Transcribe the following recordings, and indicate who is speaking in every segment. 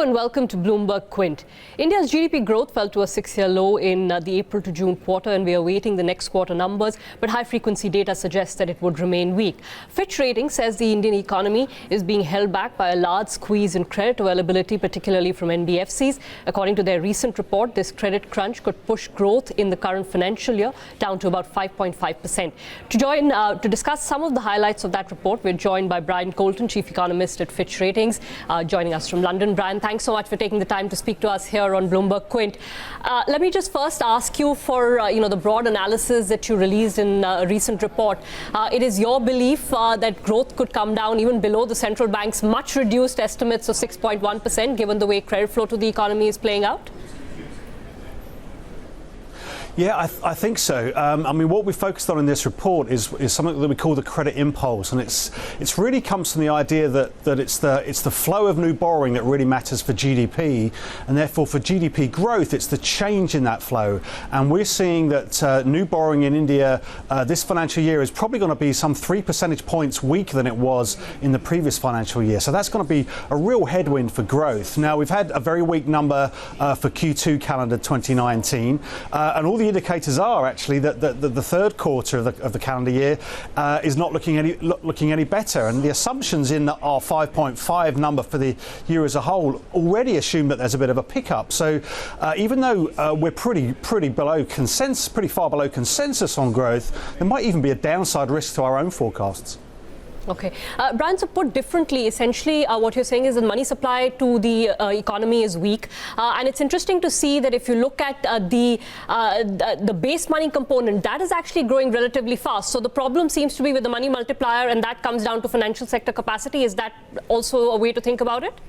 Speaker 1: and welcome to BloombergQuint. India's GDP growth fell to a 6-year low in the April to June quarter, and we are awaiting the next quarter numbers, but high-frequency data suggests that it would remain weak. Fitch Ratings says the Indian economy is being held back by a large squeeze in credit availability, particularly from NBFCs. According to their recent report, this credit crunch could push growth in the current financial year down to about 5.5%. To discuss some of the highlights of that report, we're joined by Coulton, Chief Economist at Fitch Ratings, joining us from London. Brian, thanks so much for taking the time to speak to us here on BloombergQuint. Let me just first ask you for the broad analysis that you released in a recent report. It is your belief that growth could come down even below the central bank's much reduced estimates of 6.1%, given the way credit flow to the economy is playing out?
Speaker 2: Yeah, I think so. What we focused on in this report is something that we call the credit impulse, and it's really comes from the idea that it's the flow of new borrowing that really matters for GDP, and therefore for GDP growth, it's the change in that flow. And we're seeing that new borrowing in India this financial year is probably going to be some 3 percentage points weaker than it was in the previous financial year. So that's going to be a real headwind for growth. Now, we've had a very weak number for Q2 calendar 2019, and all the indicators are actually that the third quarter of the calendar year is not looking any better, and the assumptions in our 5.5 number for the year as a whole already assume that there's a bit of a pickup. So even though we're pretty far below consensus on growth, there might even be a downside risk to our own forecasts.
Speaker 1: Okay. Brian, so put differently, essentially what you're saying is that money supply to the economy is weak. And it's interesting to see that if you look at the base money component, that is actually growing relatively fast. So the problem seems to be with the money multiplier, and that comes down to financial sector capacity. Is that also a way to think about it?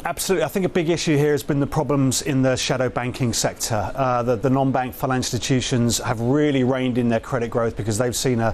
Speaker 2: Absolutely. I think a big issue here has been the problems in the shadow banking sector. The non-bank financial institutions have really reined in their credit growth because they've seen a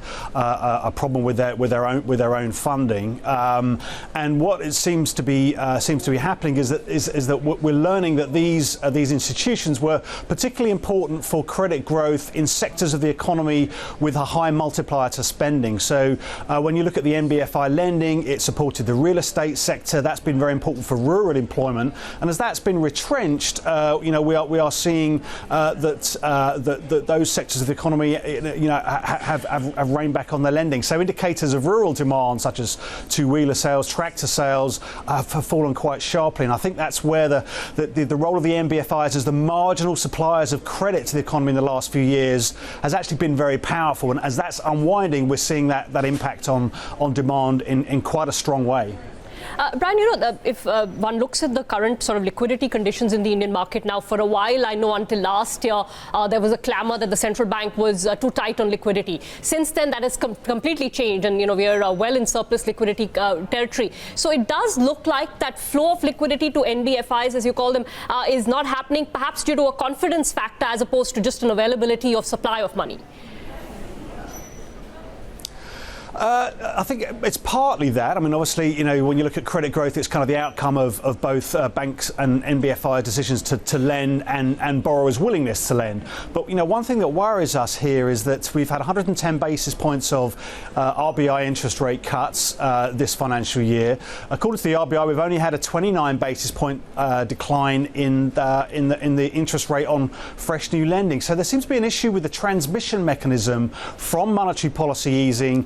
Speaker 2: problem with their own funding. And what it seems to be happening is that we're learning that these institutions were particularly important for credit growth in sectors of the economy with a high multiplier to spending. So when you look at the NBFI lending, it supported the real estate sector. That's been very important for rural employment, and as that's been retrenched, we are seeing that those sectors of the economy, have reined back on their lending. So indicators of rural demand, such as two-wheeler sales, tractor sales, have fallen quite sharply, and I think that's where the role of the NBFIs as the marginal suppliers of credit to the economy in the last few years has actually been very powerful. And as that's unwinding, we're seeing that impact on demand in quite a strong way.
Speaker 1: Brian, if one looks at the current sort of liquidity conditions in the Indian market now, for a while, I know until last year, there was a clamour that the central bank was too tight on liquidity. Since then, that has completely changed, and we are well in surplus liquidity territory. So it does look like that flow of liquidity to NBFIs, as you call them, is not happening, perhaps due to a confidence factor as opposed to just an availability of supply of money.
Speaker 2: I think it's partly that. Obviously, when you look at credit growth, it's kind of the outcome of both banks and NBFI decisions to lend and borrowers' willingness to lend. But, one thing that worries us here is that we've had 110 basis points of RBI interest rate cuts this financial year. According to the RBI, we've only had a 29 basis point decline in the interest rate on fresh new lending. So there seems to be an issue with the transmission mechanism from monetary policy easing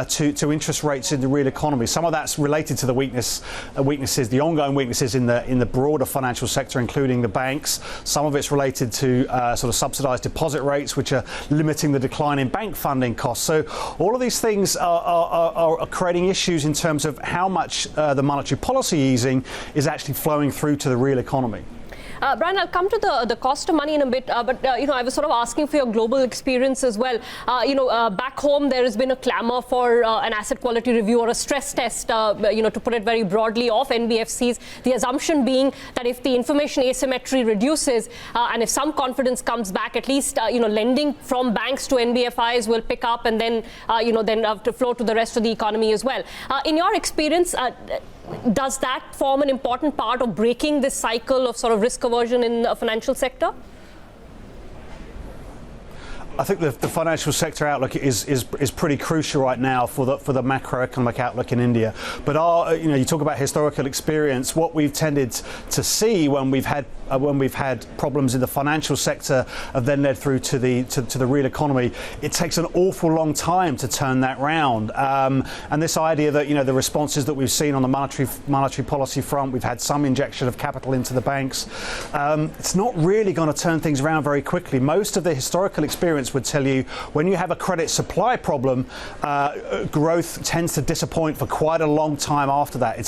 Speaker 2: to interest rates in the real economy. Some of that's related to the the ongoing weaknesses in the broader financial sector, including the banks. Some of it's related to sort of subsidised deposit rates, which are limiting the decline in bank funding costs. So all of these things are creating issues in terms of how much the monetary policy easing is actually flowing through to the real economy.
Speaker 1: Brian, I'll come to the cost of money in a bit, but I was sort of asking for your global experience as well. Back home, there has been a clamour for an asset quality review or a stress test, to put it very broadly, of NBFCs. The assumption being that if the information asymmetry reduces and if some confidence comes back, at least lending from banks to NBFIs will pick up, and then to flow to the rest of the economy as well. In your experience, does that form an important part of breaking this cycle of sort of risk aversion in the financial sector?
Speaker 2: I think the financial sector outlook is pretty crucial right now for the macroeconomic outlook in India. But you talk about historical experience. What we've tended to see when we've had problems in the financial sector have then led through to the real economy. It takes an awful long time to turn that round. And this idea that the responses that we've seen on the monetary policy front, we've had some injection of capital into the banks. It's not really going to turn things around very quickly. Most of the historical experience would tell you when you have a credit supply problem, growth tends to disappoint for quite a long time after that. It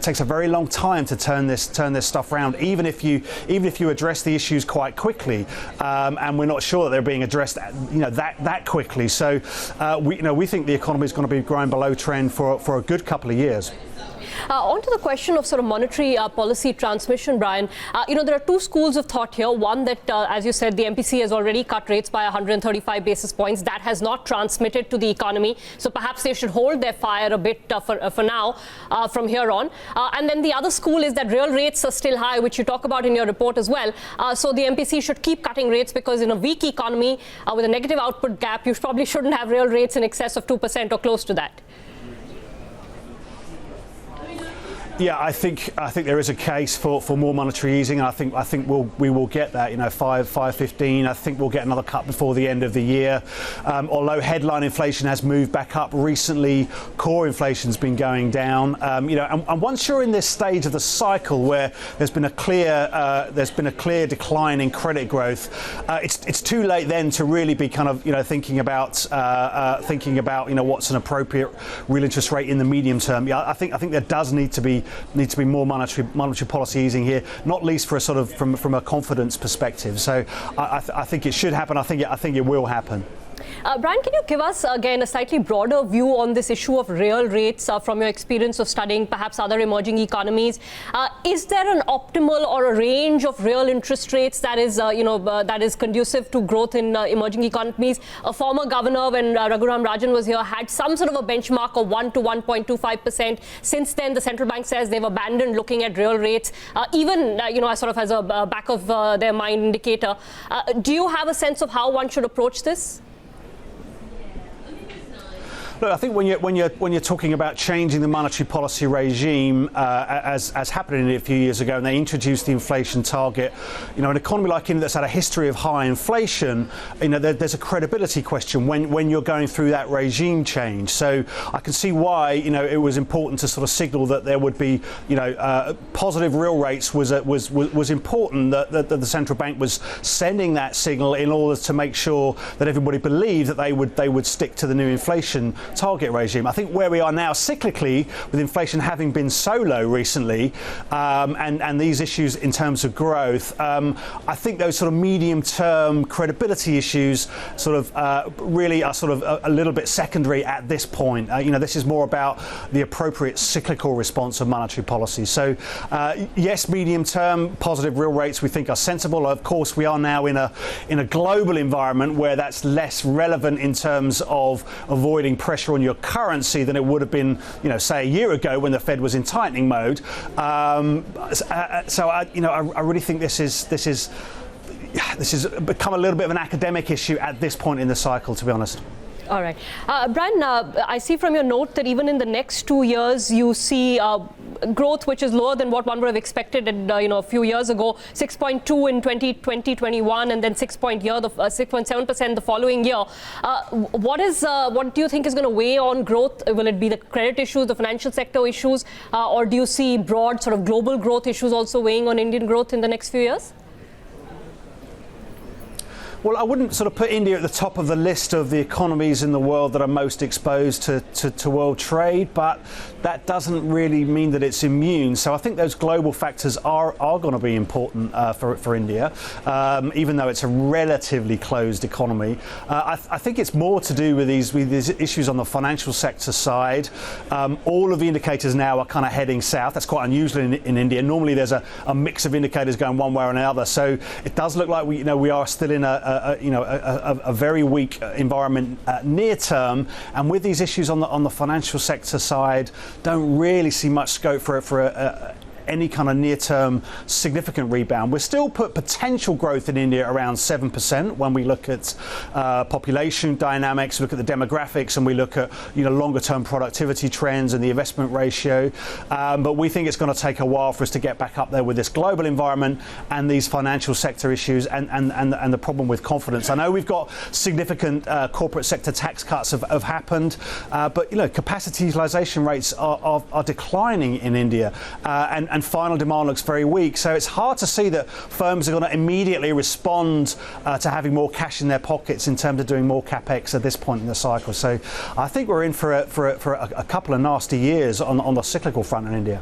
Speaker 2: takes a very long time to turn this stuff around, even if you address the issues quite quickly, and we're not sure that they're being addressed that quickly. So we think the economy is going to be growing below trend for a good couple of years.
Speaker 1: On to the question of sort of monetary policy transmission, Brian. There are two schools of thought here. One that, as you said, the MPC has already cut rates by 135 basis points. That has not transmitted to the economy. So perhaps they should hold their fire a bit for now from here on. And then the other school is that real rates are still high, which you talk about in your report as well. So the MPC should keep cutting rates because in a weak economy with a negative output gap, you probably shouldn't have real rates in excess of 2% or close to that.
Speaker 2: Yeah, I think there is a case for more monetary easing, and I think we will get that. 5.15. I think we'll get another cut before the end of the year. Although headline inflation has moved back up recently, core inflation's been going down. And once you're in this stage of the cycle where there's been a clear decline in credit growth, it's too late then to really be kind of thinking about what's an appropriate real interest rate in the medium term. Yeah, I think there does need to be more monetary policy easing here, not least for a sort of from a confidence perspective. So I think it should happen. I think it will happen.
Speaker 1: Brian, can you give us, again, a slightly broader view on this issue of real rates from your experience of studying perhaps other emerging economies? Is there an optimal or a range of real interest rates that is, that is conducive to growth in emerging economies? A former governor, when Raghuram Rajan was here, had some sort of a benchmark of 1 to 1.25%. Since then, the central bank says they've abandoned looking at real rates, even, sort of as a back of their mind indicator. Do you have a sense of how one should approach this?
Speaker 2: Look, I think when you're talking about changing the monetary policy regime, as happened in India a few years ago, and they introduced the inflation target, an economy like India that's had a history of high inflation, there's a credibility question when you're going through that regime change. So I can see why it was important to sort of signal that there would be positive real rates was important, that the central bank was sending that signal in order to make sure that everybody believed that they would stick to the new inflation target regime. I think where we are now cyclically, with inflation having been so low recently, and these issues in terms of growth, I think those sort of medium-term credibility issues sort of really are sort of a little bit secondary at this point. This is more about the appropriate cyclical response of monetary policy. So, yes, medium-term positive real rates we think are sensible. Of course, we are now in a global environment where that's less relevant in terms of avoiding pressure on your currency than it would have been, say a year ago when the Fed was in tightening mode. So I really think this has become a little bit of an academic issue at this point in the cycle, to be honest.
Speaker 1: All right. Brian, I see from your note that even in the next 2 years, you see growth which is lower than what one would have expected a few years ago, 6.2 in 2020-21, and then 6.7% the following year. What do you think is going to weigh on growth? Will it be the credit issues, the financial sector issues, or do you see broad sort of global growth issues also weighing on Indian growth in the next few years?
Speaker 2: Well, I wouldn't sort of put India at the top of the list of the economies in the world that are most exposed to world trade, but that doesn't really mean that it's immune. So I think those global factors are going to be important for India, even though it's a relatively closed economy. I think it's more to do with these issues on the financial sector side. All of the indicators now are kind of heading south. That's quite unusual in India. Normally there's a mix of indicators going one way or another. So it does look like we are still in a very weak environment near term, and with these issues on the financial sector side, don't really see much scope for any kind of near-term significant rebound. We're still put potential growth in India around 7% when we look at population dynamics, look at the demographics, and we look at longer-term productivity trends and the investment ratio. But we think it's going to take a while for us to get back up there with this global environment and these financial sector issues and the problem with confidence. I know we've got significant corporate sector tax cuts have happened, but capacity utilization rates are declining in India, and final demand looks very weak. So it's hard to see that firms are going to immediately respond to having more cash in their pockets in terms of doing more capex at this point in the cycle. So I think we're in for a couple of nasty years on the cyclical front in India.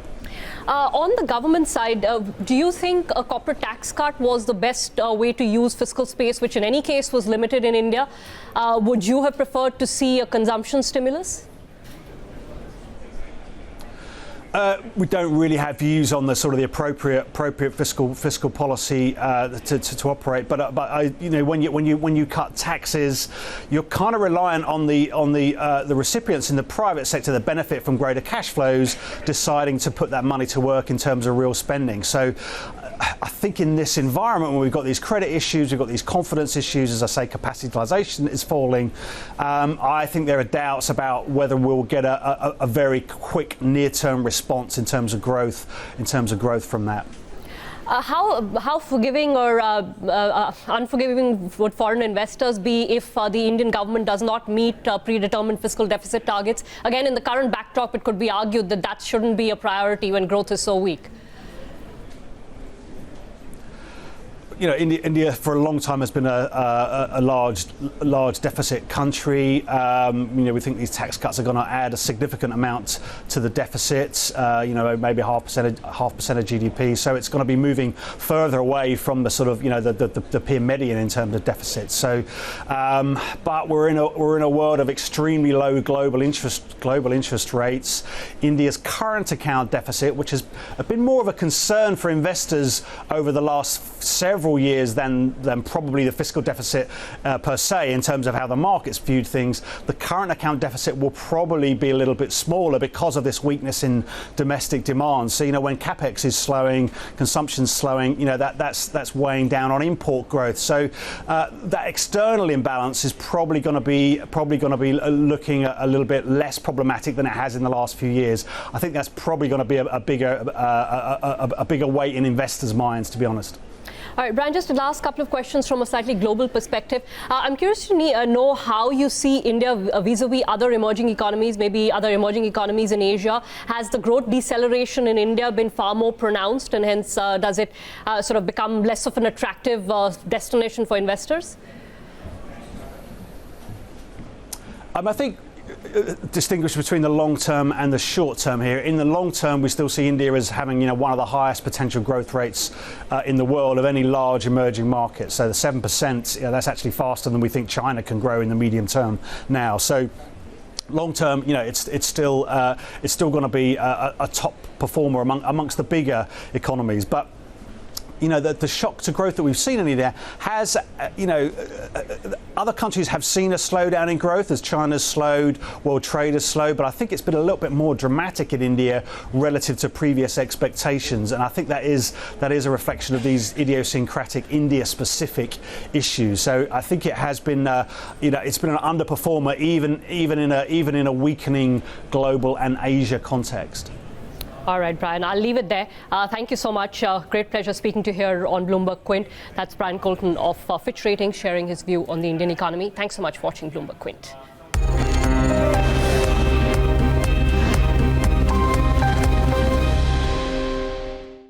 Speaker 1: On the government side, do you think a corporate tax cut was the best way to use fiscal space, which in any case was limited in India? Would you have preferred to see a consumption stimulus?
Speaker 2: We don't really have views on the sort of the appropriate fiscal policy to operate. But when you cut taxes, you're kind of reliant on the recipients in the private sector that benefit from greater cash flows, deciding to put that money to work in terms of real spending. So I think in this environment where we've got these credit issues, we've got these confidence issues, as I say, capacity utilization is falling. I think there are doubts about whether we'll get a very quick near-term response in terms of growth from that.
Speaker 1: How forgiving or unforgiving would foreign investors be if the Indian government does not meet predetermined fiscal deficit targets? Again, in the current backdrop, it could be argued that shouldn't be a priority when growth is so weak.
Speaker 2: India for a long time has been a large deficit country. We think these tax cuts are going to add a significant amount to the deficit. Maybe half percent of GDP. So it's going to be moving further away from the sort of the peer median in terms of deficit. So, but we're in a world of extremely low global interest rates. India's current account deficit, which has been more of a concern for investors over the last several years than probably the fiscal deficit per se, in terms of how the market's viewed things. The current account deficit will probably be a little bit smaller because of this weakness in domestic demand. So when capex is slowing, consumption's slowing, that's weighing down on import growth. So that external imbalance is probably going to be looking a little bit less problematic than it has in the last few years. I think that's probably going to be a bigger weight in investors' minds, to be honest.
Speaker 1: All right, Brian, just the last couple of questions from a slightly global perspective. I'm curious to know how you see India vis-a-vis other emerging economies, maybe other emerging economies in Asia. Has the growth deceleration in India been far more pronounced, and hence does it sort of become less of an attractive destination for investors?
Speaker 2: I think distinguish between the long term and the short term here. In the long term, we still see India as having one of the highest potential growth rates in the world of any large emerging market. So the 7%, that's actually faster than we think China can grow in the medium term now. So long term, it's still going to be a top performer amongst the bigger economies. But the shock to growth that we've seen in India has, other countries have seen a slowdown in growth as China's slowed, world trade has slowed, but I think it's been a little bit more dramatic in India relative to previous expectations, and I think that is a reflection of these idiosyncratic India-specific issues. So I think it has been, it's been an underperformer even in a weakening global and Asia context.
Speaker 1: All right, Brian, I'll leave it there. Thank you so much. Great pleasure speaking to you here on BloombergQuint. That's Brian Coulton of Fitch Ratings sharing his view on the Indian economy. Thanks so much for watching BloombergQuint.